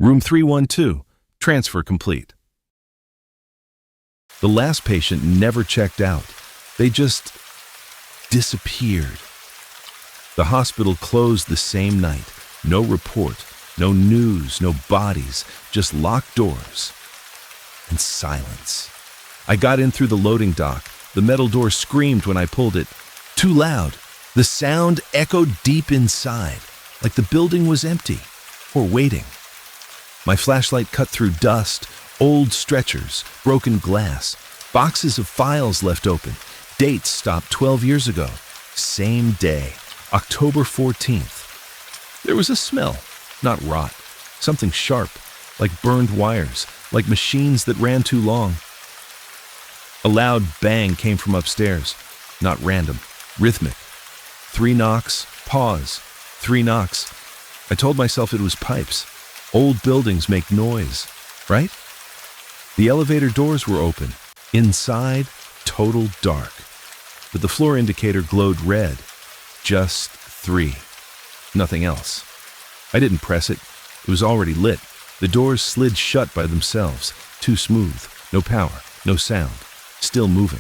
Room 312, transfer complete. The last patient never checked out. They just disappeared. The hospital closed the same night. No report, no news, no bodies, just locked doors and silence. I got in through the loading dock. The metal door screamed when I pulled it. Too loud. The sound echoed deep inside, like the building was empty or waiting. My flashlight cut through dust, old stretchers, broken glass, boxes of files left open, dates stopped 12 years ago. Same day, October 14th. There was a smell, not rot, something sharp, like burned wires, like machines that ran too long. A loud bang came from upstairs, not random, rhythmic. 3 knocks, pause, 3 knocks. I told myself it was pipes. Old buildings make noise, right? The elevator doors were open. Inside, total dark. But the floor indicator glowed red. Just 3. Nothing else. I didn't press it. It was already lit. The doors slid shut by themselves. Too smooth. No power. No sound. Still moving.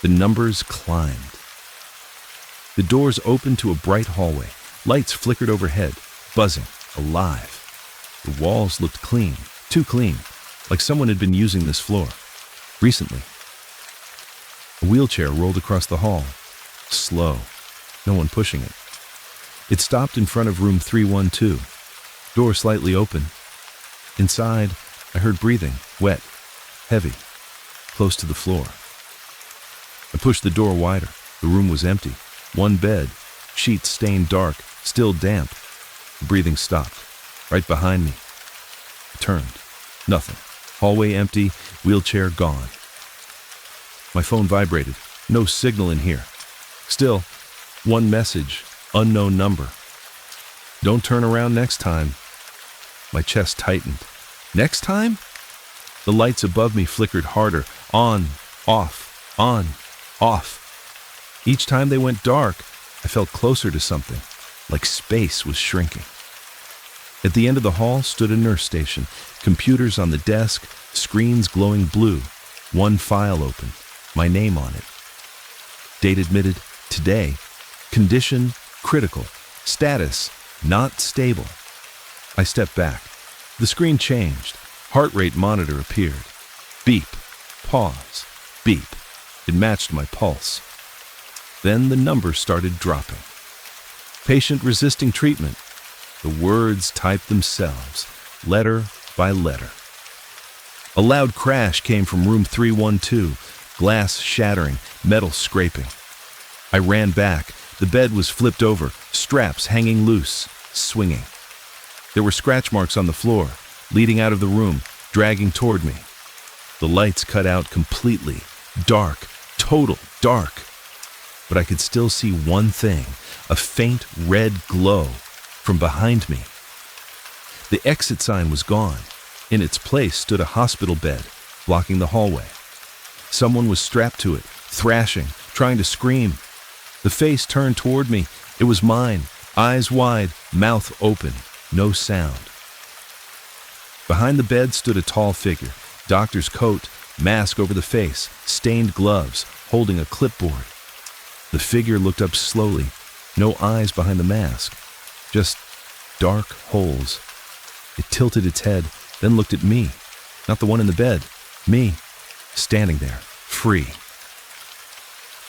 The numbers climbed. The doors opened to a bright hallway. Lights flickered overhead, buzzing, alive. The walls looked clean, too clean, like someone had been using this floor. Recently. A wheelchair rolled across the hall. Slow. No one pushing it. It stopped in front of room 312. Door slightly open. Inside, I heard breathing, wet, heavy, close to the floor. I pushed the door wider. The room was empty. One bed, sheets stained dark, still damp. The breathing stopped. Right behind me. I turned. Nothing. Hallway empty, wheelchair gone. My phone vibrated. No signal in here. Still, one message, unknown number. Don't turn around next time. My chest tightened. Next time? The lights above me flickered harder. On, off, on, off. Each time they went dark, I felt closer to something, like space was shrinking. At the end of the hall stood a nurse station, computers on the desk, screens glowing blue, one file open, my name on it. Date admitted, today. Condition, critical. Status, not stable. I stepped back. The screen changed. Heart rate monitor appeared. Beep. Pause. Beep. It matched my pulse. Then the numbers started dropping. Patient resisting treatment. The words typed themselves, letter by letter. A loud crash came from room 312, glass shattering, metal scraping. I ran back. The bed was flipped over, straps hanging loose, swinging. There were scratch marks on the floor, leading out of the room, dragging toward me. The lights cut out completely. Dark, total dark. But I could still see one thing, a faint red glow from behind me. The exit sign was gone. In its place stood a hospital bed, blocking the hallway. Someone was strapped to it, thrashing, trying to scream. The face turned toward me. It was mine, eyes wide, mouth open, no sound. Behind the bed stood a tall figure, doctor's coat, mask over the face, stained gloves, holding a clipboard. The figure looked up slowly, no eyes behind the mask, just dark holes. It tilted its head, then looked at me, not the one in the bed, me, standing there, free.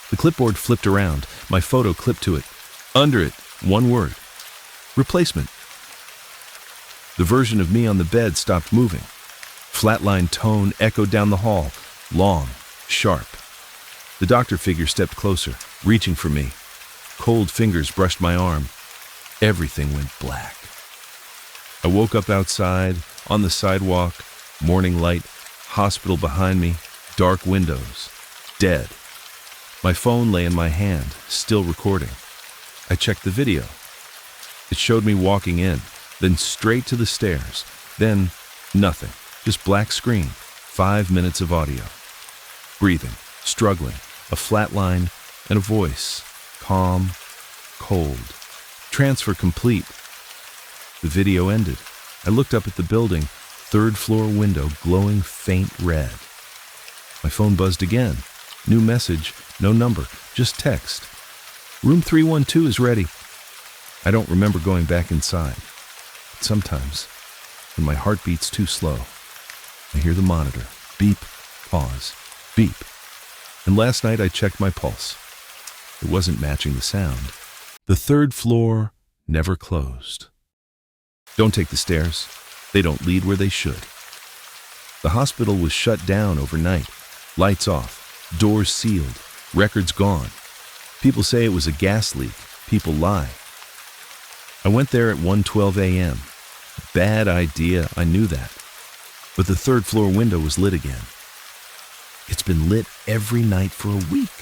The clipboard flipped around, my photo clipped to it. Under it, one word, replacement. The version of me on the bed stopped moving. Flatline tone echoed down the hall, long, sharp. The doctor figure stepped closer, reaching for me. Cold fingers brushed my arm. Everything went black. I woke up outside, on the sidewalk, morning light, hospital behind me, dark windows, dead. My phone lay in my hand, still recording. I checked the video. It showed me walking in, then straight to the stairs, then nothing, just black screen, 5 minutes of audio. Breathing, struggling, a flat line, and a voice, calm, cold. Transfer complete. The video ended. I looked up at the building, third floor window glowing faint red. My phone buzzed again. New message, no number, just text. Room 312 is ready. I don't remember going back inside. But sometimes, when my heart beats too slow, I hear the monitor. Beep, pause, beep. And last night I checked my pulse. It wasn't matching the sound. The third floor never closed. Don't take the stairs. They don't lead where they should. The hospital was shut down overnight. Lights off, doors sealed, records gone. People say it was a gas leak. People lie. I went there at 1:12 a.m. Bad idea, I knew that. But the third floor window was lit again. It's been lit every night for a week.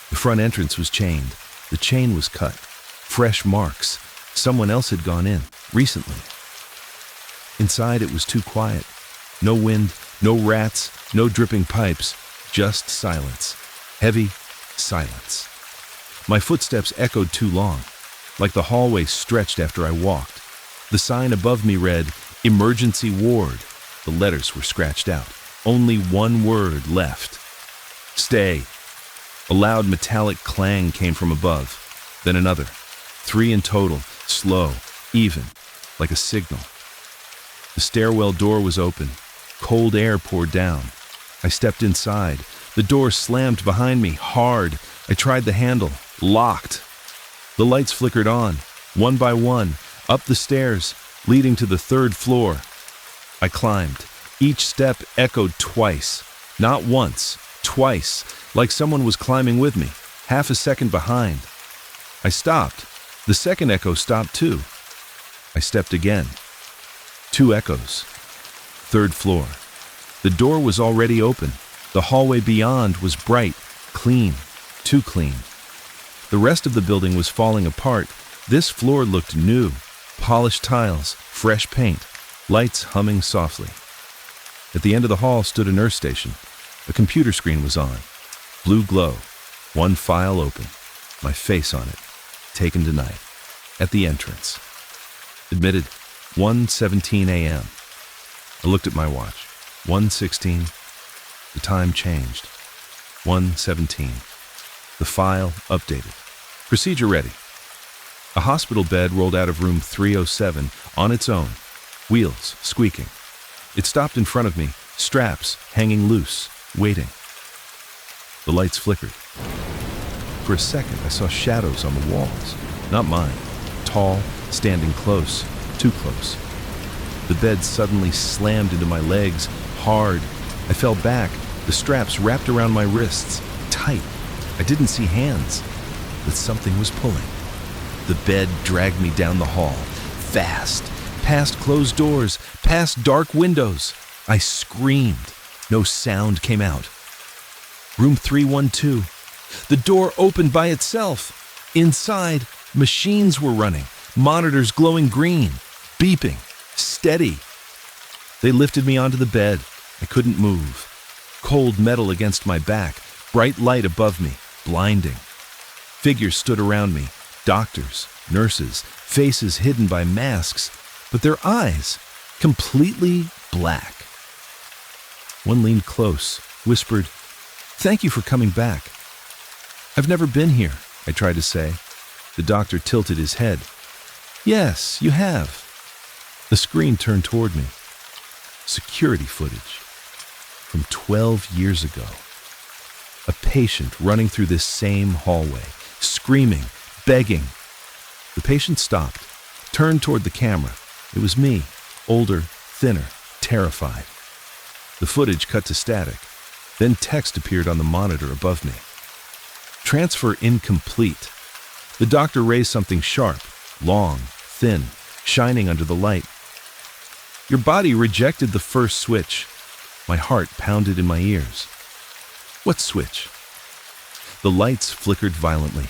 The front entrance was chained. The chain was cut. Fresh marks. Someone else had gone in, recently. Inside it was too quiet. No wind, no rats, no dripping pipes, just silence. Heavy silence. My footsteps echoed too long, like the hallway stretched after I walked. The sign above me read, "Emergency Ward." The letters were scratched out. Only one word left. "Stay." A loud metallic clang came from above, then another. 3 in total, slow, even, like a signal. The stairwell door was open. Cold air poured down. I stepped inside. The door slammed behind me, hard. I tried the handle. Locked. The lights flickered on, one by one, up the stairs, leading to the third floor. I climbed. Each step echoed twice. Not once, twice, like someone was climbing with me, half a second behind. I stopped. The second echo stopped too. I stepped again. 2 echoes. Third floor. The door was already open. The hallway beyond was bright, clean, too clean. The rest of the building was falling apart. This floor looked new. Polished tiles, fresh paint, lights humming softly. At the end of the hall stood a nurse station. A computer screen was on. Blue glow. One file open. My face on it. Taken tonight. At the entrance. Admitted, 1:17 a.m. I looked at my watch. 1:16. The time changed. 1:17. The file updated. Procedure ready. A hospital bed rolled out of room 307 on its own. Wheels squeaking. It stopped in front of me, straps hanging loose, waiting. The lights flickered. For a second, I saw shadows on the walls. Not mine. Tall, standing close, too close. The bed suddenly slammed into my legs, hard. I fell back, the straps wrapped around my wrists, tight. I didn't see hands, but something was pulling. The bed dragged me down the hall, fast, past closed doors, past dark windows. I screamed. No sound came out. Room 312. The door opened by itself. Inside, machines were running, monitors glowing green, beeping, steady. They lifted me onto the bed. I couldn't move. Cold metal against my back, bright light above me, blinding. Figures stood around me, doctors, nurses, faces hidden by masks, but their eyes completely black. One leaned close, whispered, "Thank you for coming back." "I've never been here," I tried to say. The doctor tilted his head. "Yes, you have." The screen turned toward me. Security footage from 12 years ago. A patient running through this same hallway, screaming, begging. The patient stopped, turned toward the camera. It was me, older, thinner, terrified. The footage cut to static. Then text appeared on the monitor above me. "Transfer incomplete." The doctor raised something sharp, long, thin, shining under the light. "Your body rejected the first switch." My heart pounded in my ears. "What switch?" The lights flickered violently.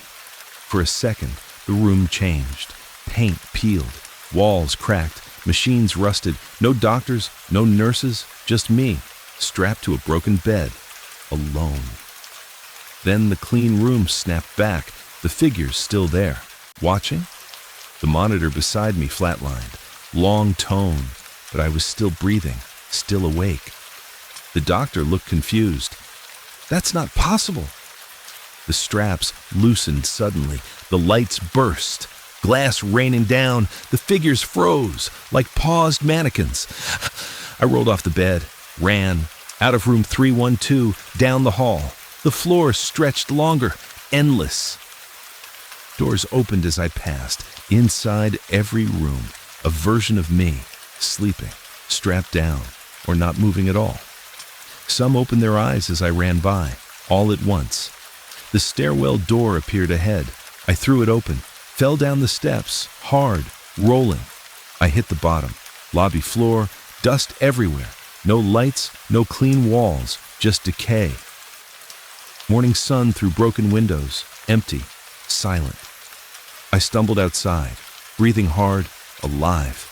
For a second, the room changed. Paint peeled, walls cracked, machines rusted. No doctors, no nurses, just me, strapped to a broken bed, alone. Then the clean room snapped back, the figures still there. Watching? The monitor beside me flatlined. Long tone, but I was still breathing, still awake. The doctor looked confused. "That's not possible." The straps loosened suddenly. The lights burst. Glass raining down. The figures froze like paused mannequins. I rolled off the bed, ran, out of room 312, down the hall. The floor stretched longer, endless. Doors opened as I passed. Inside every room, a version of me, sleeping, strapped down, or not moving at all. Some opened their eyes as I ran by, all at once. The stairwell door appeared ahead. I threw it open, fell down the steps, hard, rolling. I hit the bottom. Lobby floor, dust everywhere. No lights, no clean walls, just decay. Morning sun through broken windows, empty, silent. I stumbled outside, breathing hard, alive.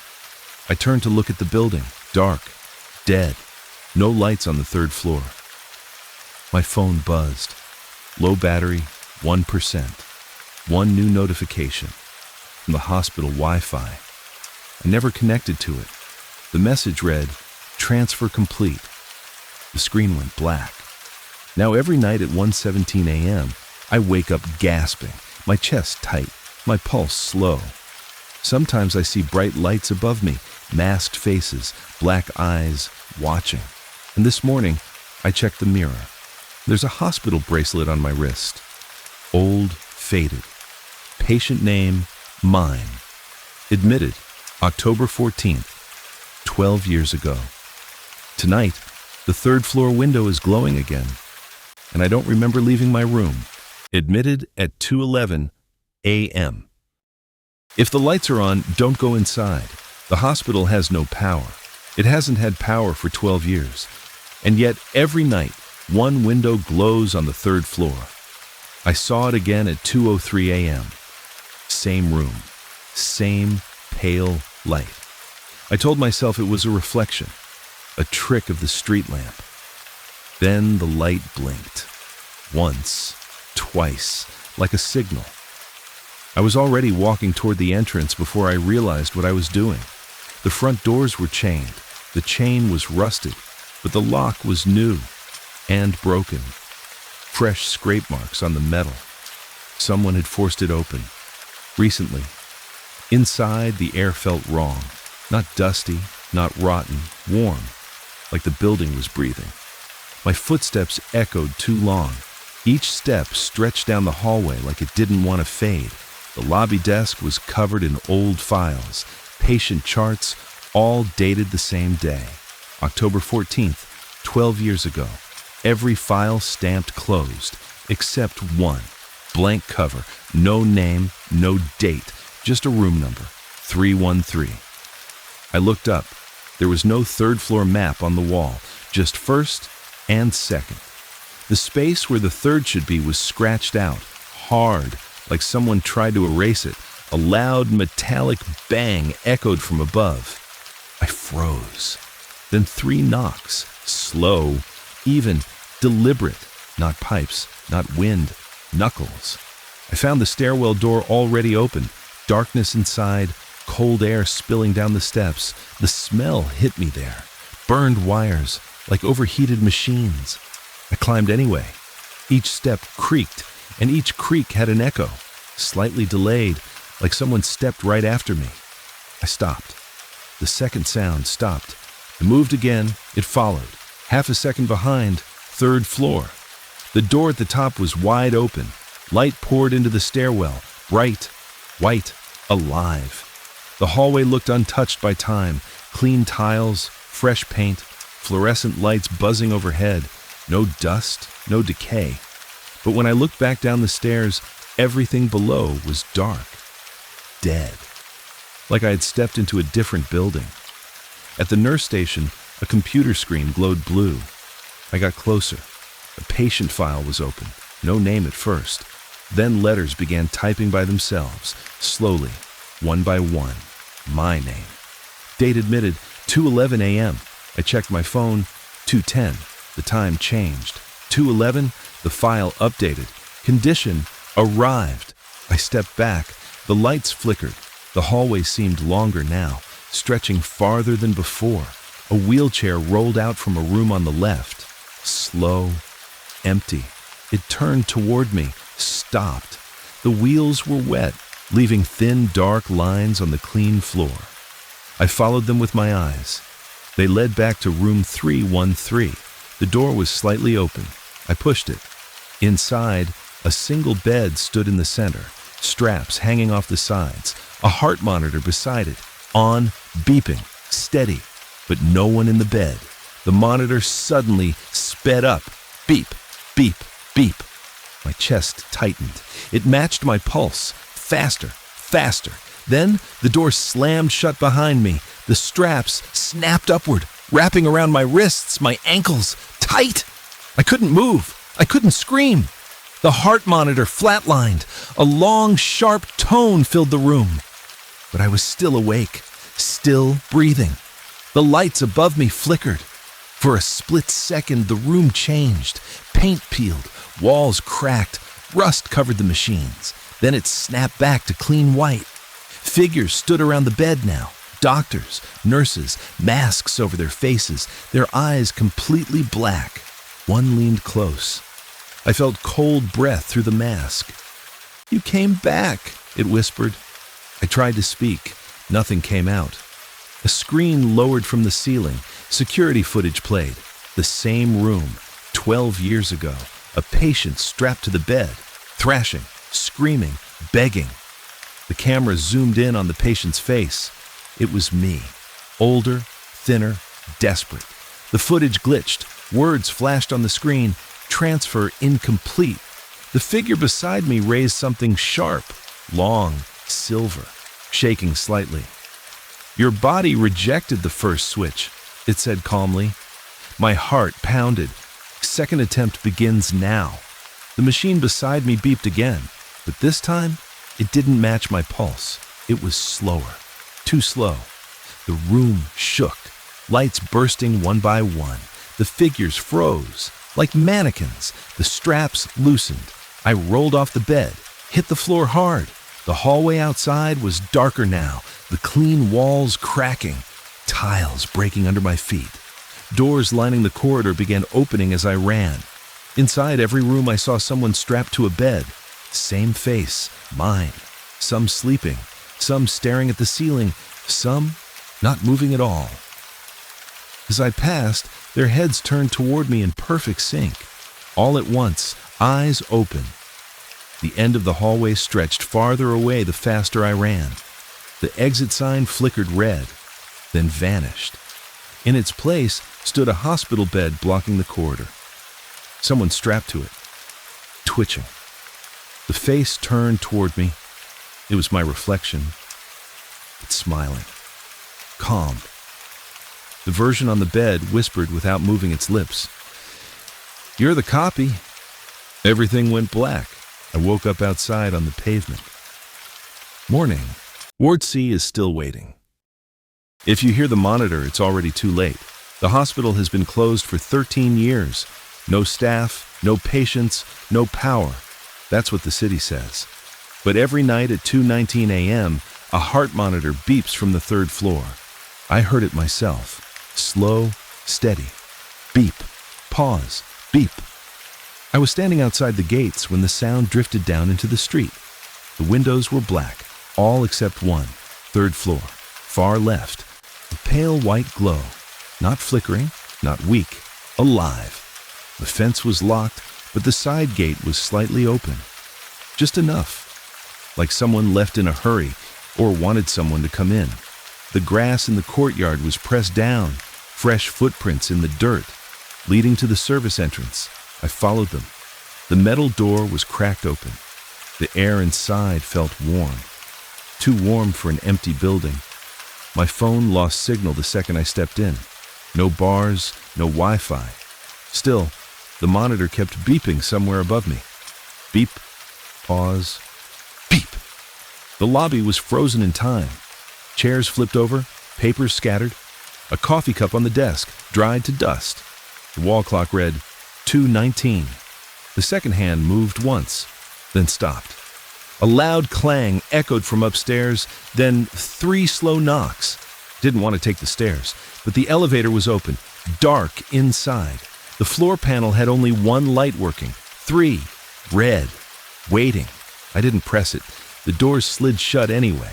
I turned to look at the building, dark, dead, no lights on the third floor. My phone buzzed. Low battery, 1%. One new notification from the hospital Wi-Fi. I never connected to it. The message read, "Transfer complete." The screen went black. Now every night at 1:17 a.m., I wake up gasping, my chest tight, my pulse slow. Sometimes I see bright lights above me, masked faces, black eyes, watching. And this morning, I checked the mirror. There's a hospital bracelet on my wrist. Old, faded. Patient name, mine. Admitted, October 14th, 12 years ago. Tonight, the third floor window is glowing again, and I don't remember leaving my room. Admitted at 2:11 a.m. If the lights are on, don't go inside. The hospital has no power. It hasn't had power for 12 years. And yet, every night, one window glows on the third floor. I saw it again at 2:03 a.m. Same room. Same pale light. I told myself it was a reflection, a trick of the street lamp. Then the light blinked. Once, twice, like a signal. I was already walking toward the entrance before I realized what I was doing. The front doors were chained. The chain was rusted, but the lock was new and broken. Fresh scrape marks on the metal. Someone had forced it open. Recently. Inside, the air felt wrong. Not dusty, not rotten, warm, like the building was breathing. My footsteps echoed too long. Each step stretched down the hallway like it didn't want to fade. The lobby desk was covered in old files, patient charts, all dated the same day. October 14th, 12 years ago. Every file stamped closed, except one. Blank cover, no name, no date, just a room number, 313. I looked up. There was no third floor map on the wall, just first and second. The space where the third should be was scratched out, hard, like someone tried to erase it. A loud metallic bang echoed from above. I froze. Then 3 knocks, slow, even, deliberate, not pipes, not wind, knuckles. I found the stairwell door already open, darkness inside, cold air spilling down the steps. The smell hit me there, burned wires, like overheated machines. I climbed anyway. Each step creaked, and each creak had an echo, slightly delayed, like someone stepped right after me. I stopped. The second sound stopped. I moved again, it followed. Half a second behind, third floor. The door at the top was wide open. Light poured into the stairwell, bright, white, alive. The hallway looked untouched by time. Clean tiles, fresh paint, fluorescent lights buzzing overhead. No dust, no decay. But when I looked back down the stairs, everything below was dark. Dead. Like I had stepped into a different building. At the nurse station, a computer screen glowed blue. I got closer. A patient file was open. No name at first. Then letters began typing by themselves, slowly, one by one. My name. Date admitted, 2:11 a.m. I checked my phone, 2:10. The time changed. 2:11, the file updated. Condition, arrived. I stepped back. The lights flickered. The hallway seemed longer now, stretching farther than before. A wheelchair rolled out from a room on the left. Slow, empty. It turned toward me, stopped. The wheels were wet, leaving thin, dark lines on the clean floor. I followed them with my eyes. They led back to room 313. The door was slightly open. I pushed it. Inside, a single bed stood in the center, straps hanging off the sides, a heart monitor beside it, on, beeping, steady, but no one in the bed. The monitor suddenly sped up. Beep, beep, beep. My chest tightened. It matched my pulse. Faster, faster. Then the door slammed shut behind me. The straps snapped upward, wrapping around my wrists, my ankles, tight. I couldn't move. I couldn't scream. The heart monitor flatlined. A long, sharp tone filled the room. But I was still awake, still breathing. The lights above me flickered. For a split second, the room changed. Paint peeled, walls cracked, rust covered the machines. Then it snapped back to clean white. Figures stood around the bed now. Doctors, nurses, masks over their faces, their eyes completely black. One leaned close. I felt cold breath through the mask. "You came back," it whispered. I tried to speak. Nothing came out. A screen lowered from the ceiling. Security footage played. The same room, 12 years ago. A patient strapped to the bed, thrashing, screaming, begging. The camera zoomed in on the patient's face. It was me. Older, thinner, desperate. The footage glitched. Words flashed on the screen. Transfer incomplete. The figure beside me raised something sharp, long, silver, shaking slightly. "Your body rejected the first switch," it said calmly. My heart pounded. Second attempt begins now. The machine beside me beeped again, but this time it didn't match my pulse. It was slower, too slow. The room shook, lights bursting one by one. The figures froze, like mannequins. The straps loosened. I rolled off the bed, hit the floor hard. The hallway outside was darker now, the clean walls cracking, tiles breaking under my feet. Doors lining the corridor began opening as I ran. Inside every room I saw someone strapped to a bed. Same face, mine. Some sleeping, some staring at the ceiling, some not moving at all. As I passed, their heads turned toward me in perfect sync. All at once, eyes open. The end of the hallway stretched farther away the faster I ran. The exit sign flickered red, then vanished. In its place stood a hospital bed blocking the corridor. Someone strapped to it, twitching. The face turned toward me. It was my reflection, but smiling, calm. The version on the bed whispered without moving its lips, "You're the copy." Everything went black. I woke up outside on the pavement. Morning. Ward C is still waiting. If you hear the monitor, it's already too late. The hospital has been closed for 13 years. No staff, no patients, no power. That's what the city says. But every night at 2:19 a.m., a heart monitor beeps from the third floor. I heard it myself. Slow, steady. Beep. Pause. Beep. I was standing outside the gates when the sound drifted down into the street. The windows were black, all except one, third floor, far left. A pale white glow, not flickering, not weak, alive. The fence was locked, but the side gate was slightly open. Just enough, like someone left in a hurry or wanted someone to come in. The grass in the courtyard was pressed down, fresh footprints in the dirt, leading to the service entrance. I followed them. The metal door was cracked open. The air inside felt warm. Too warm for an empty building. My phone lost signal the second I stepped in. No bars, no Wi-Fi. Still, the monitor kept beeping somewhere above me. Beep, pause, beep. The lobby was frozen in time. Chairs flipped over, papers scattered. A coffee cup on the desk, dried to dust. The wall clock read 2:19. The second hand moved once, then stopped. A loud clang echoed from upstairs, then 3 slow knocks. Didn't want to take the stairs, but the elevator was open, dark inside. The floor panel had only 1 light working, 3, red, waiting. I didn't press it. The doors slid shut anyway.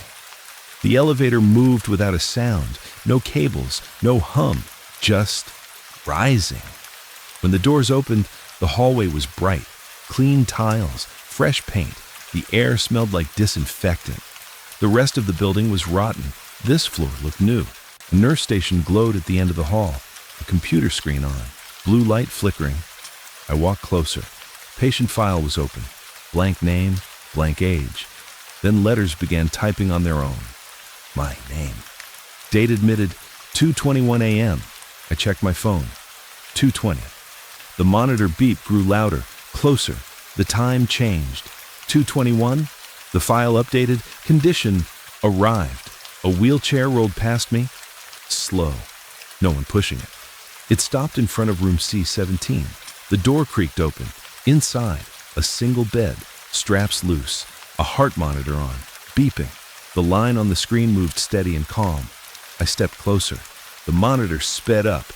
The elevator moved without a sound, no cables, no hum, just rising. When the doors opened, the hallway was bright, clean tiles, fresh paint. The air smelled like disinfectant. The rest of the building was rotten. This floor looked new. A nurse station glowed at the end of the hall, a computer screen on, blue light flickering. I walked closer. Patient file was open. Blank name, blank age. Then letters began typing on their own. My name. Date admitted 2:21 a.m. I checked my phone. 2:20. The monitor beep grew louder, closer. The time changed. 2:21. The file updated. Condition arrived. A wheelchair rolled past me. Slow. No one pushing it. It stopped in front of room C17. The door creaked open. Inside, a single bed, straps loose, a heart monitor on, beeping. The line on the screen moved steady and calm. I stepped closer. The monitor sped up,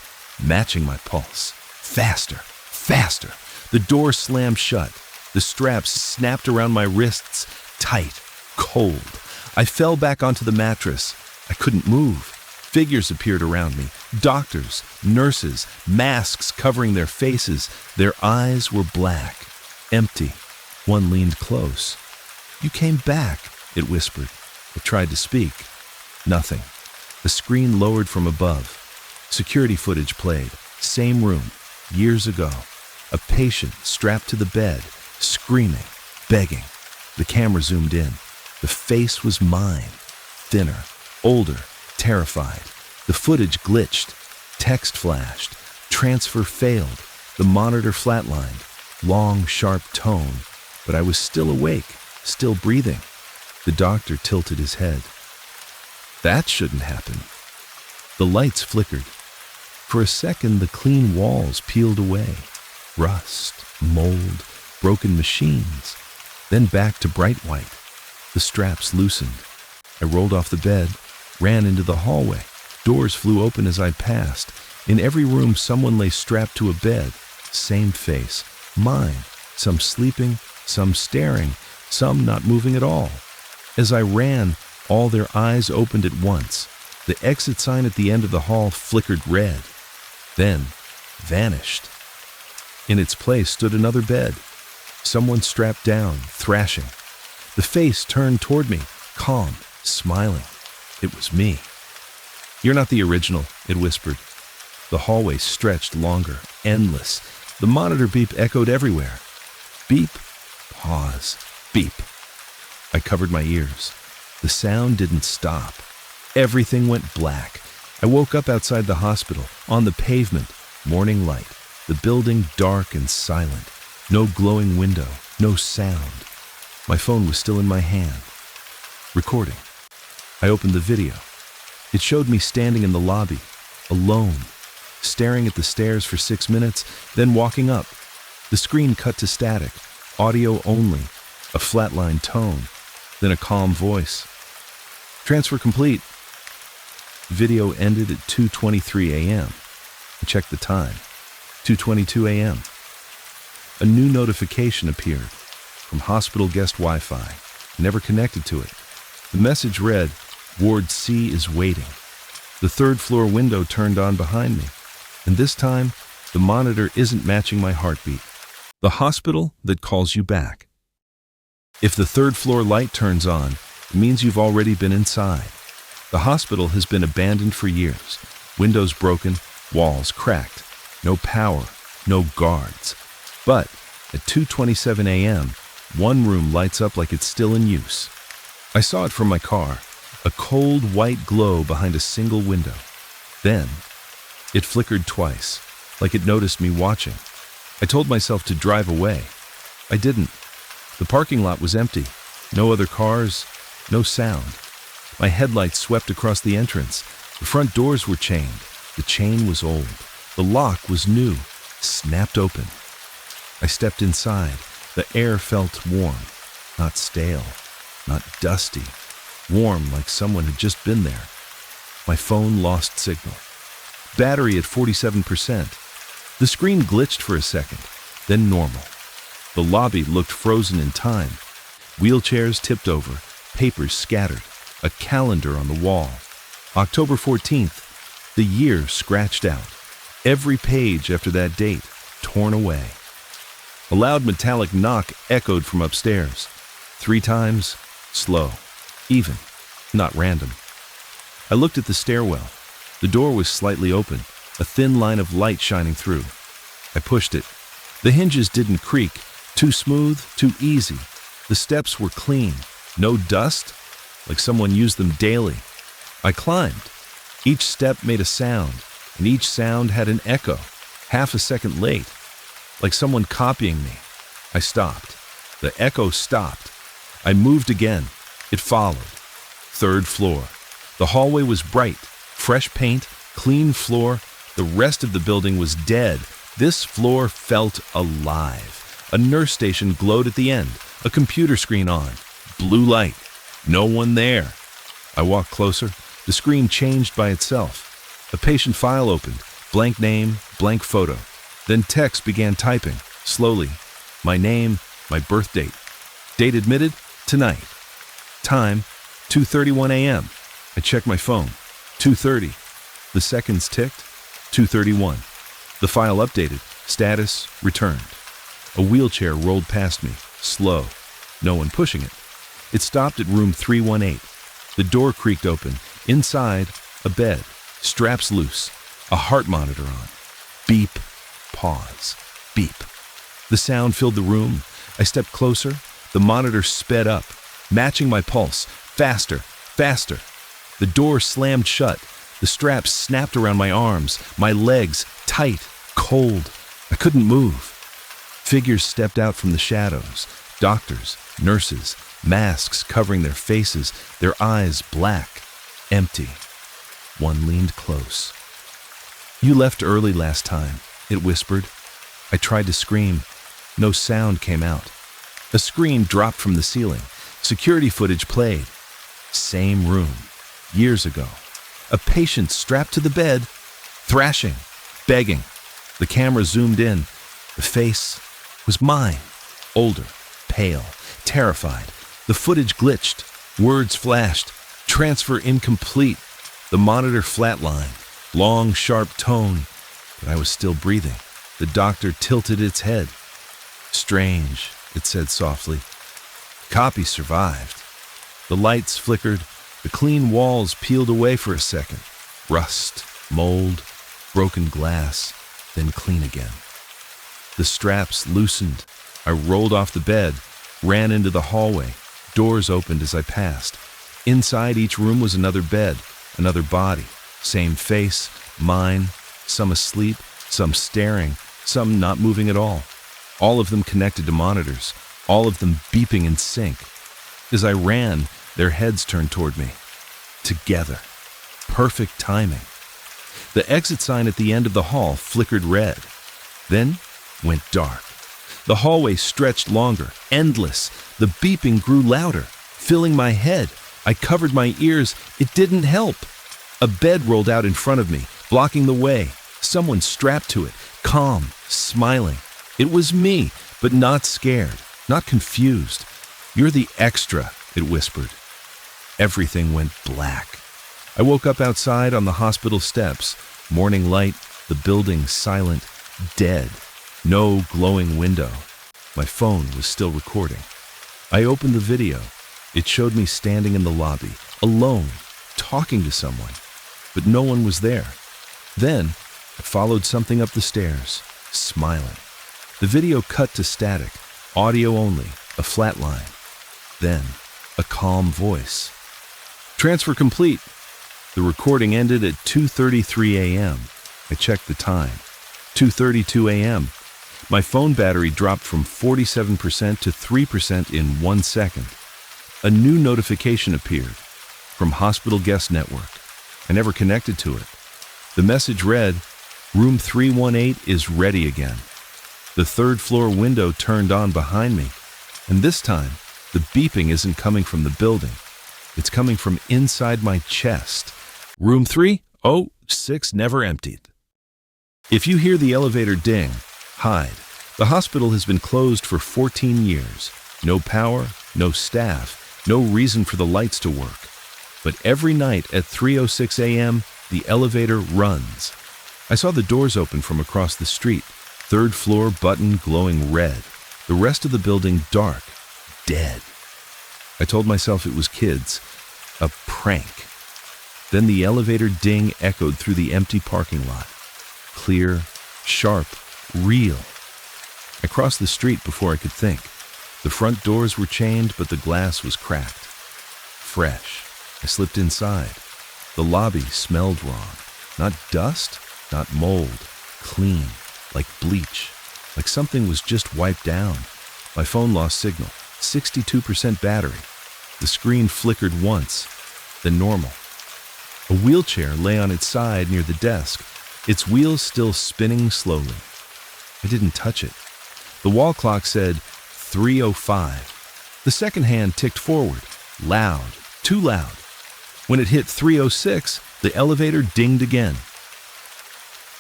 matching my pulse. Faster, faster. The door slammed shut. The straps snapped around my wrists, tight, cold. I fell back onto the mattress. I couldn't move. Figures appeared around me. Doctors, nurses, masks covering their faces. Their eyes were black, empty. One leaned close. "You came back," it whispered. I tried to speak. Nothing. The screen lowered from above. Security footage played. Same room, years ago. A patient strapped to the bed, screaming, begging. The camera zoomed in. The face was mine. Thinner, older, terrified. The footage glitched. Text flashed. Transfer failed. The monitor flatlined. Long, sharp tone. But I was still awake, still breathing. The doctor tilted his head. That shouldn't happen. The lights flickered. For a second, the clean walls peeled away. Rust, mold, broken machines. Then back to bright white. The straps loosened. I rolled off the bed, ran into the hallway. Doors flew open as I passed. In every room, someone lay strapped to a bed. Same face. Mine. Some sleeping, some staring, some not moving at all. As I ran, all their eyes opened at once. The exit sign at the end of the hall flickered red. Then vanished. In its place stood another bed. Someone strapped down, thrashing. The face turned toward me, calm, smiling. It was me. "You're not the original," it whispered. The hallway stretched longer, endless. The monitor beep echoed everywhere. Beep, pause, beep. I covered my ears. The sound didn't stop. Everything went black. I woke up outside the hospital, on the pavement, morning light, the building dark and silent. No glowing window, no sound. My phone was still in my hand. Recording. I opened the video. It showed me standing in the lobby, alone, staring at the stairs for 6 minutes, then walking up. The screen cut to static, audio only, a flatline tone, then a calm voice. "Transfer complete." Video ended at 2:23 a.m. I checked the time. 2:22 a.m. A new notification appeared from hospital guest Wi-Fi. Never connected to it. The message read, "Ward C is waiting." The 3rd floor window turned on behind me, and this time, the monitor isn't matching my heartbeat. The hospital that calls you back. If the 3rd floor light turns on, it means you've already been inside. The hospital has been abandoned for years. Windows broken, walls cracked. No power, no guards. But at 2:27 a.m., one room lights up like it's still in use. I saw it from my car, a cold white glow behind a single window. Then, it flickered twice, like it noticed me watching. I told myself to drive away. I didn't. The parking lot was empty. No other cars, no sound. My headlights swept across the entrance. The front doors were chained. The chain was old. The lock was new, snapped open. I stepped inside. The air felt warm, not stale. not dusty, warm like someone had just been there. My phone lost signal. Battery at 47%. The screen glitched for a second, then normal. The lobby looked frozen in time. Wheelchairs tipped over, papers scattered, a calendar on the wall. October 14th, the year scratched out. Every page after that date torn away. A loud metallic knock echoed from upstairs. 3 times, slow, even, not random. I looked at the stairwell. The door was slightly open, a thin line of light shining through. I pushed it. The hinges didn't creak, too smooth, too easy. The steps were clean, no dust, like someone used them daily. I climbed. Each step made a sound, and each sound had an echo, half a second late, like someone copying me. I stopped. The echo stopped. I moved again. It followed. 3rd floor. The hallway was bright, fresh paint, clean floor. The rest of the building was dead. This floor felt alive. A nurse station glowed at the end, a computer screen on, blue light. No one there. I walked closer. The screen changed by itself. A patient file opened, blank name, blank photo. Then text began typing, slowly. My name, my birth date. Date admitted, tonight. Time, 2:31 a.m. I checked my phone, 2:30. The seconds ticked, 2:31. The file updated, status returned. A wheelchair rolled past me, slow, no one pushing it. It stopped at room 318. The door creaked open. Inside, a bed, straps loose, a heart monitor on. Beep, pause, beep. The sound filled the room. I stepped closer. The monitor sped up, matching my pulse, faster, faster. The door slammed shut. The straps snapped around my arms, my legs tight, cold. I couldn't move. Figures stepped out from the shadows. Doctors, nurses, masks covering their faces, their eyes black, empty. One leaned close. You left early last time, it whispered. I tried to scream. No sound came out. A screen dropped from the ceiling. Security footage played. Same room, years ago. A patient strapped to the bed, thrashing, begging. The camera zoomed in. The face was mine, older, pale, terrified. The footage glitched. Words flashed. Transfer incomplete. The monitor flatlined. Long, sharp tone. But I was still breathing. The doctor tilted its head. Strange, it said softly. Copy survived. The lights flickered. The clean walls peeled away for a second. Rust, mold, broken glass, then clean again. The straps loosened. I rolled off the bed, ran into the hallway. Doors opened as I passed. Inside each room was another bed, another body. Same face, mine, some asleep, some staring, some not moving at all. All of them connected to monitors, all of them beeping in sync. As I ran, their heads turned toward me. Together. Perfect timing. The exit sign at the end of the hall flickered red, then went dark. The hallway stretched longer, endless. The beeping grew louder, filling my head. I covered my ears. It didn't help. A bed rolled out in front of me, blocking the way. Someone strapped to it, calm, smiling. It was me, but not scared, not confused. You're the extra, it whispered. Everything went black. I woke up outside on the hospital steps. Morning light, the building silent, dead. No glowing window. My phone was still recording. I opened the video. It showed me standing in the lobby, alone, talking to someone. But no one was there. Then, I followed something up the stairs, smiling. The video cut to static, audio only, a flat line. Then, a calm voice. Transfer complete. The recording ended at 2:33 a.m. I checked the time. 2:32 a.m. My phone battery dropped from 47% to 3% in 1 second. A new notification appeared from Hospital Guest Network. I never connected to it. The message read, "Room 318 is ready again." The 3rd floor window turned on behind me, and this time The beeping isn't coming from the building. It's coming from inside my chest. Room 306 never emptied. If you hear the elevator ding, hide. The hospital has been closed for 14 years. No power, no staff, no reason for the lights to work. But every night at 3:06 a.m., the elevator runs. I saw the doors open from across the street. Third floor button glowing red. The rest of the building dark, dead. I told myself it was kids. A prank. Then the elevator ding echoed through the empty parking lot. Clear, sharp, real. I crossed the street before I could think. The front doors were chained, but the glass was cracked. Fresh. I slipped inside. The lobby smelled wrong. Not dust, not mold. Clean, like bleach. Like something was just wiped down. My phone lost signal. 62% battery. The screen flickered once, then normal. A wheelchair lay on its side near the desk, its wheels still spinning slowly. I didn't touch it. The wall clock said 3:05. The second hand ticked forward, loud, too loud. When it hit 3:06, the elevator dinged again.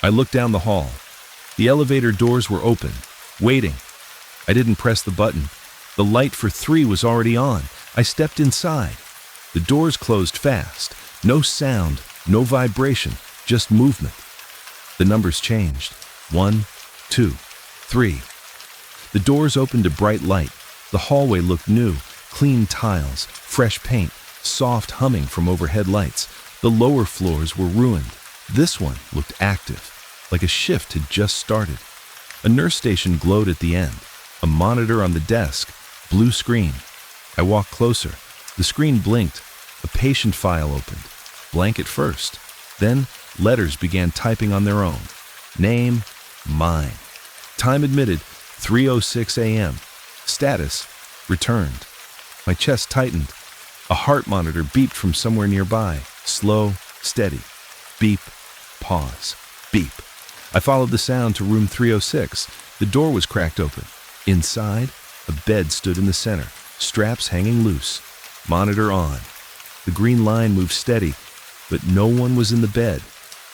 I looked down the hall. The elevator doors were open, waiting. I didn't press the button. The light for 3 was already on. I stepped inside. The doors closed fast. No sound, no vibration, just movement. The numbers changed. 1, 2, 3. The doors opened to bright light. The hallway looked new. Clean tiles, fresh paint, soft humming from overhead lights. The lower floors were ruined. This one looked active, like a shift had just started. A nurse station glowed at the end. A monitor on the desk. Blue screen. I walked closer. The screen blinked. A patient file opened. Blank at first. Then letters began typing on their own. Name, mine. Time admitted, 3:06 a.m. Status, returned. My chest tightened. A heart monitor beeped from somewhere nearby. Slow, steady. Beep, pause, beep. I followed the sound to room 306. The door was cracked open. Inside, a bed stood in the center, straps hanging loose. Monitor on. The green line moved steady, but no one was in the bed.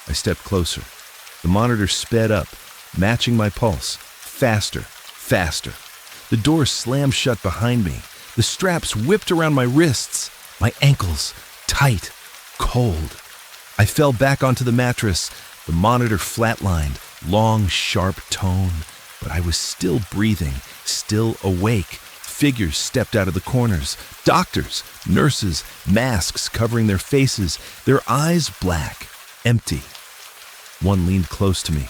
I stepped closer. The monitor sped up, matching my pulse. Faster, faster. The door slammed shut behind me. The straps whipped around my wrists, my ankles, tight, cold. I fell back onto the mattress. The monitor flatlined, long, sharp tone, but I was still breathing, still awake. Figures stepped out of the corners. Doctors, nurses, masks covering their faces, their eyes black, empty. One leaned close to me.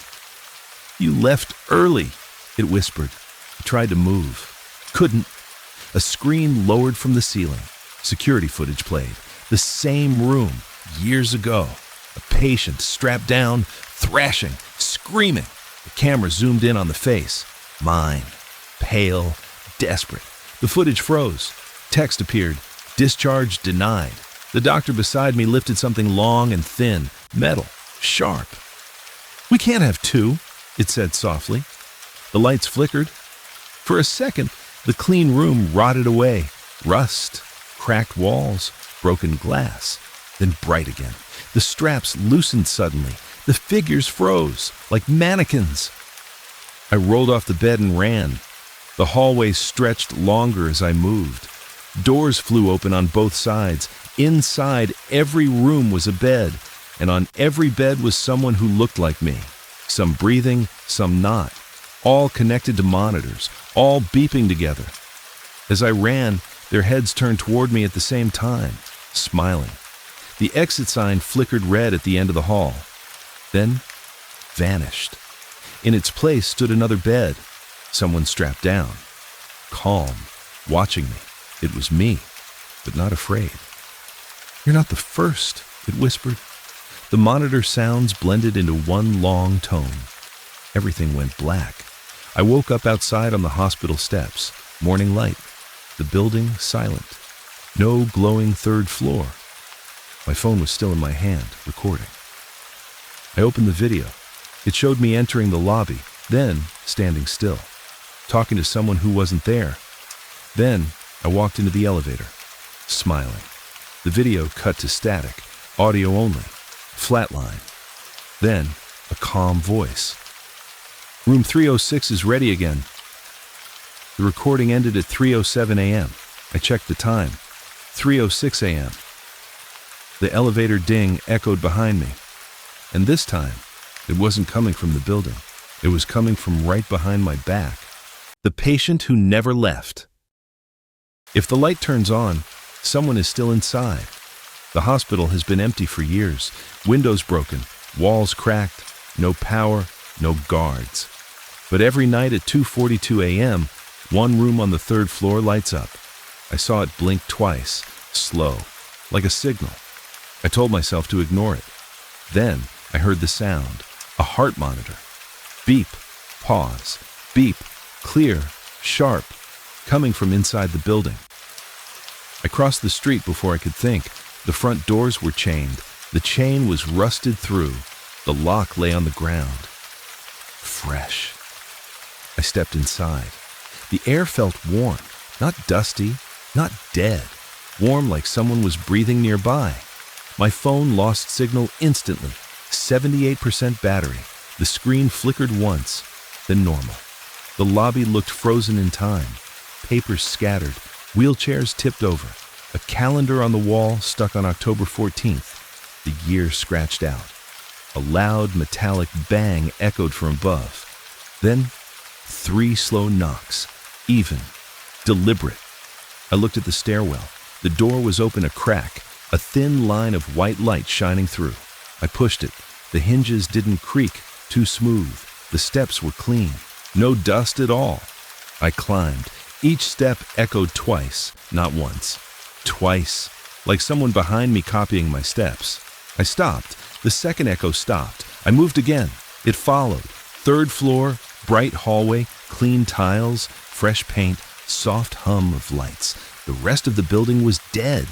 "You left early," it whispered. I tried to move. Couldn't. A screen lowered from the ceiling. Security footage played. The same room, years ago. A patient strapped down, thrashing, screaming. The camera zoomed in on the face. Mine. Pale, desperate. The footage froze. Text appeared. Discharge denied. The doctor beside me lifted something long and thin, metal, sharp. "We can't have two," it said softly. The lights flickered. For a second, the clean room rotted away. Rust, cracked walls, broken glass. Then bright again. The straps loosened suddenly. The figures froze, like mannequins. I rolled off the bed and ran. The hallway stretched longer as I moved. Doors flew open on both sides. Inside every room was a bed, and on every bed was someone who looked like me. Some breathing, some not. All connected to monitors, all beeping together. As I ran, their heads turned toward me at the same time, smiling. The exit sign flickered red at the end of the hall, then vanished. In its place stood another bed, someone strapped down, calm, watching me. It was me, but not afraid. "You're not the first," it whispered. The monitor sounds blended into one long tone. Everything went black. I woke up outside on the hospital steps. Morning light. The building silent. No glowing third floor. My phone was still in my hand, recording. I opened the video. It showed me entering the lobby, then standing still, talking to someone who wasn't there. Then I walked into the elevator, smiling. The video cut to static, audio only, flatline. Then, a calm voice. Room 306 is ready again. The recording ended at 3:07 a.m. I checked the time. 3:06 a.m. The elevator ding echoed behind me. And this time, it wasn't coming from the building. It was coming from right behind my back. The patient who never left. If the light turns on, someone is still inside. The hospital has been empty for years. Windows broken, walls cracked, no power, no guards. But every night at 2:42 a.m., one room on the third floor lights up. I saw it blink twice, slow, like a signal. I told myself to ignore it. Then I heard the sound, a heart monitor. Beep, pause, beep, clear, sharp, coming from inside the building. I crossed the street before I could think. The front doors were chained. The chain was rusted through. The lock lay on the ground. Fresh. I stepped inside. The air felt warm, not dusty, not dead. Warm like someone was breathing nearby. My phone lost signal instantly. 78% battery. The screen flickered once, then normal. The lobby looked frozen in time. Papers scattered. Wheelchairs tipped over. A calendar on the wall stuck on October 14th. The year scratched out. A loud metallic bang echoed from above. Then 3 slow knocks. Even. Deliberate. I looked at the stairwell. The door was open a crack. A thin line of white light shining through. I pushed it. The hinges didn't creak. Too smooth. The steps were clean. No dust at all. I climbed. Each step echoed twice, not once. Twice. Like someone behind me copying my steps. I stopped. The second echo stopped. I moved again. It followed. Third floor, bright hallway, clean tiles, fresh paint, soft hum of lights. The rest of the building was dead.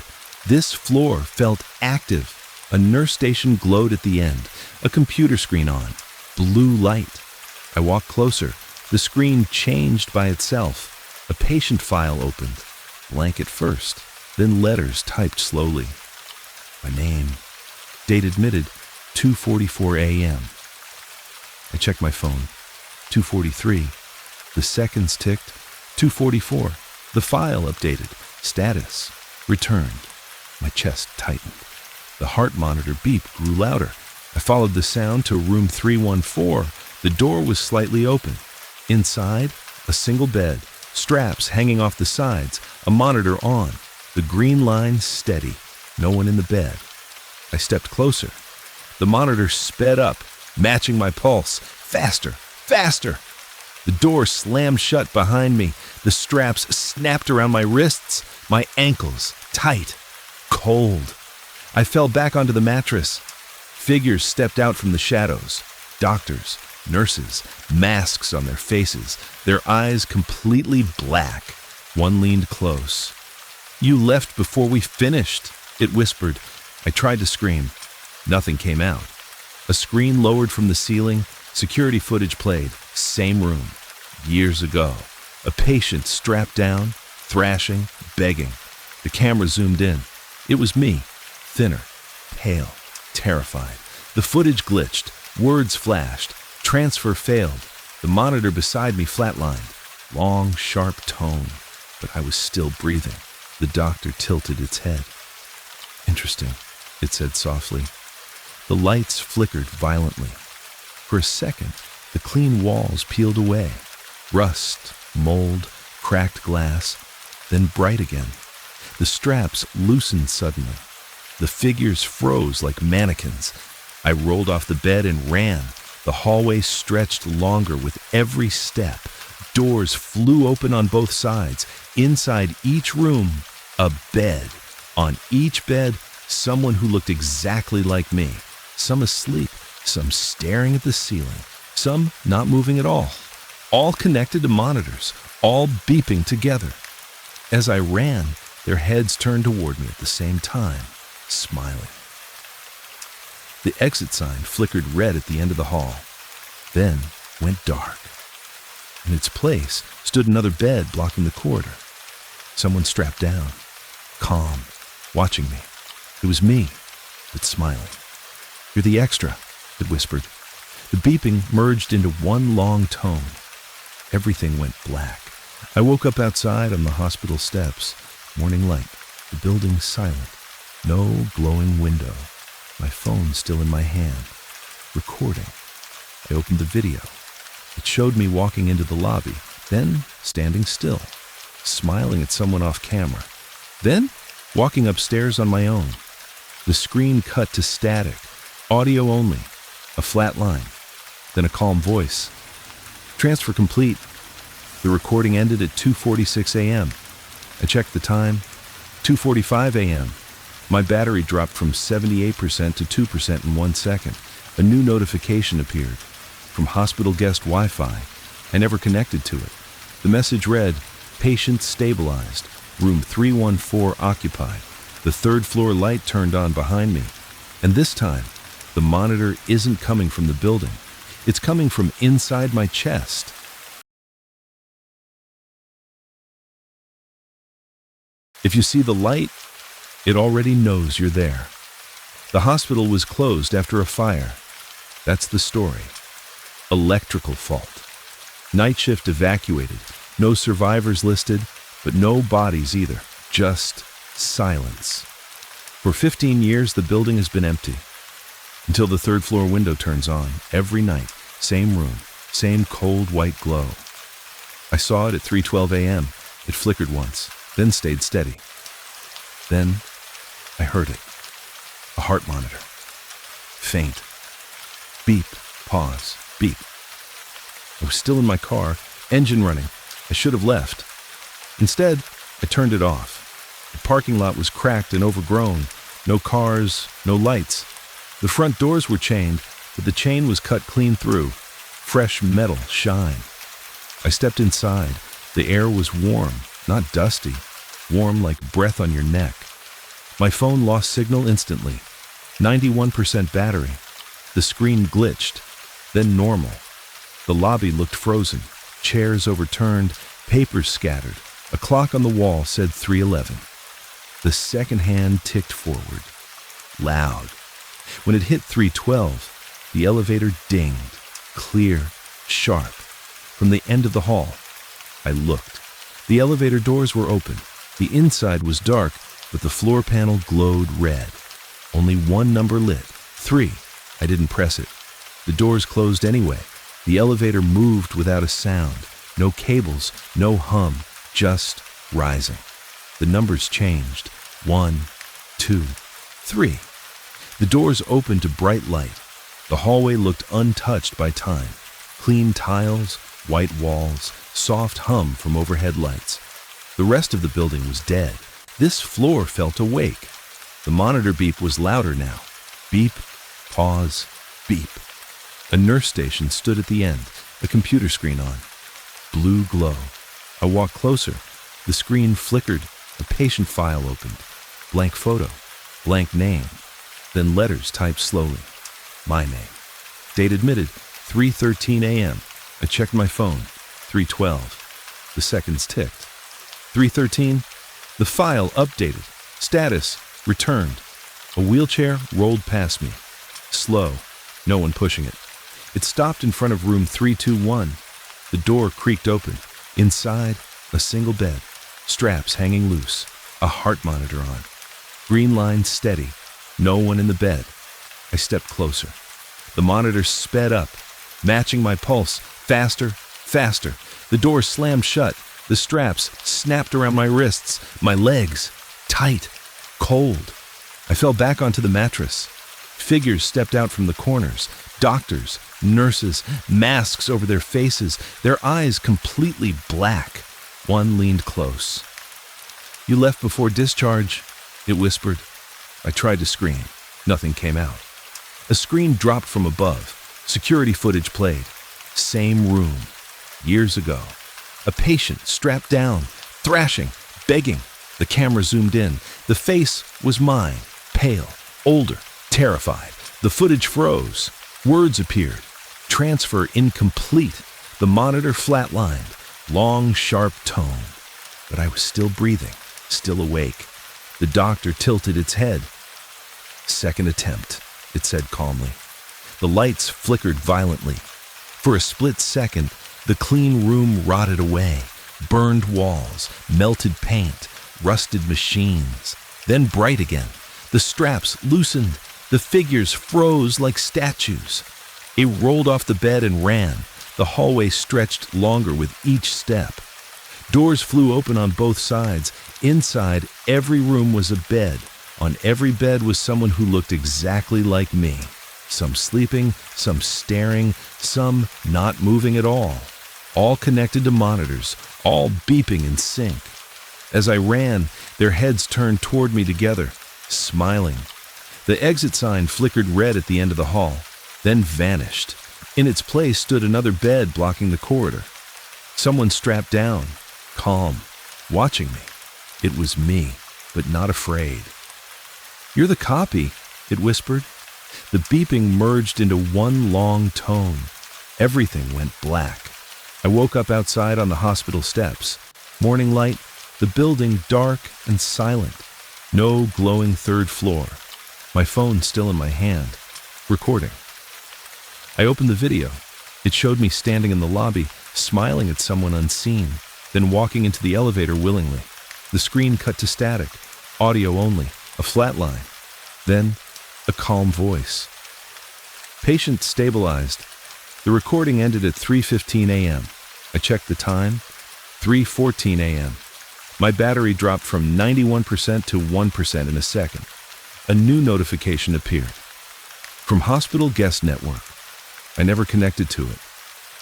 This floor felt active. A nurse station glowed at the end. A computer screen on. Blue light. I walked closer. The screen changed by itself. A patient file opened. Blank at first, then letters typed slowly. My name. Date admitted, 2:44 a.m. I checked my phone. 2:43. The seconds ticked. 2:44. The file updated. Status. Returned. My chest tightened. The heart monitor beep grew louder. I followed the sound to room 314. The door was slightly open. Inside, a single bed, straps hanging off the sides, a monitor on, the green line steady, no one in the bed. I stepped closer. The monitor sped up, matching my pulse. Faster, faster. The door slammed shut behind me. The straps snapped around my wrists, my ankles tight, cold. I fell back onto the mattress. Figures stepped out from the shadows. Doctors, nurses, masks on their faces, their eyes completely black. One leaned close. "You left before we finished," it whispered. I tried to scream. Nothing came out. A screen lowered from the ceiling. Security footage played. Same room. Years ago. A patient strapped down, thrashing, begging. The camera zoomed in. It was me. Thinner, pale, terrified. The footage glitched. Words flashed. Transfer failed. The monitor beside me flatlined. Long, sharp tone. But I was still breathing. The doctor tilted its head. "Interesting," it said softly. The lights flickered violently. For a second, the clean walls peeled away. Rust, mold, cracked glass, then bright again. The straps loosened suddenly. The figures froze like mannequins. I rolled off the bed and ran. The hallway stretched longer with every step. Doors flew open on both sides. Inside each room, a bed. On each bed, someone who looked exactly like me. Some asleep, some staring at the ceiling, some not moving at all. All connected to monitors, all beeping together. As I ran, their heads turned toward me at the same time, smiling. The exit sign flickered red at the end of the hall, then went dark. In its place stood another bed blocking the corridor. Someone strapped down, calm, watching me. It was me, but smiling. "You're the extra," it whispered. The beeping merged into one long tone. Everything went black. I woke up outside on the hospital steps. Morning light, the building silent, no glowing window. My phone still in my hand, recording. I opened the video. It showed me walking into the lobby, then standing still, smiling at someone off camera, then walking upstairs on my own. The screen cut to static, audio only, a flat line, then a calm voice. "Transfer complete." The recording ended at 2:46 a.m. I checked the time, 2:45 a.m. My battery dropped from 78% to 2% in 1 second. A new notification appeared from hospital guest Wi-Fi. I never connected to it. The message read, "Patient stabilized, room 314 occupied." The third floor light turned on behind me. And this time, the monitor isn't coming from the building. It's coming from inside my chest. If you see the light, it already knows you're there. The hospital was closed after a fire. That's the story. Electrical fault. Night shift evacuated. No survivors listed, but no bodies either. Just silence. For 15 years, the building has been empty. Until the third floor window turns on, every night, same room, same cold white glow. I saw it at 3:12 a.m. It flickered once, then stayed steady. Then I heard it. A heart monitor. Faint. Beep. Pause. Beep. I was still in my car, engine running. I should have left. Instead, I turned it off. The parking lot was cracked and overgrown. No cars, no lights. The front doors were chained, but the chain was cut clean through. Fresh metal shine. I stepped inside. The air was warm, not dusty. Warm like breath on your neck. My phone lost signal instantly. 91% battery. The screen glitched, then normal. The lobby looked frozen. Chairs overturned, papers scattered. A clock on the wall said 3:11. The second hand ticked forward. Loud. When it hit 3:12, the elevator dinged. Clear, sharp. From the end of the hall. I looked. The elevator doors were open. The inside was dark, but the floor panel glowed red. Only one number lit. 3. I didn't press it. The doors closed anyway. The elevator moved without a sound. No cables, no hum, just rising. The numbers changed. 1, 2, 3. The doors opened to bright light. The hallway looked untouched by time. Clean tiles, white walls, soft hum from overhead lights. The rest of the building was dead. This floor felt awake. The monitor beep was louder now. Beep, pause, beep. A nurse station stood at the end, a computer screen on. Blue glow. I walked closer. The screen flickered. A patient file opened. Blank photo. Blank name. Then letters typed slowly. My name. Date admitted, 3:13 a.m. I checked my phone. 3:12. The seconds ticked. 3:13. The file updated. Status returned. A wheelchair rolled past me. Slow. No one pushing it. It stopped in front of room 321. The door creaked open. Inside, a single bed. Straps hanging loose. A heart monitor on. Green line steady. No one in the bed. I stepped closer. The monitor sped up, matching my pulse. Faster, faster. The door slammed shut. The straps snapped around my wrists. My legs, tight, cold. I fell back onto the mattress. Figures stepped out from the corners. Doctors, nurses, masks over their faces, their eyes completely black. One leaned close. "You left before discharge," it whispered. I tried to scream. Nothing came out. A screen dropped from above. Security footage played. Same room. Years ago. A patient strapped down, thrashing, begging. The camera zoomed in. The face was mine, pale, older, terrified. The footage froze. Words appeared. Transfer incomplete. The monitor flatlined. Long, sharp tone. but I was still breathing, still awake. The doctor tilted its head. "Second attempt," it said calmly. The lights flickered violently. For a split second, the clean room rotted away. Burned walls, melted paint, rusted machines. Then bright again. The straps loosened. The figures froze like statues. It rolled off the bed and ran. The hallway stretched longer with each step. Doors flew open on both sides. Inside, every room was a bed. On every bed was someone who looked exactly like me. Some sleeping, some staring, some not moving at all. All connected to monitors, all beeping in sync. As I ran, their heads turned toward me together, smiling. The exit sign flickered red at the end of the hall, then vanished. In its place stood another bed blocking the corridor. Someone strapped down, calm, watching me. It was me, but not afraid. "You're the copy," it whispered. The beeping merged into one long tone. Everything went black. I woke up outside on the hospital steps. Morning light, the building dark and silent. No glowing third floor. My phone still in my hand, recording. I opened the video. It showed me standing in the lobby, smiling at someone unseen, then walking into the elevator willingly. The screen cut to static, audio only, a flat line. Then, a calm voice. "Patient stabilized." The recording ended at 3:15 a.m. I checked the time, 3:14 a.m. My battery dropped from 91% to 1% in a second. A new notification appeared. From Hospital Guest Network. I never connected to it.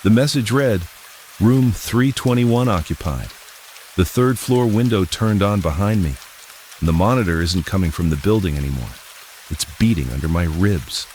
The message read, "Room 321 occupied." The third floor window turned on behind me, and the monitor isn't coming from the building anymore. It's beating under my ribs.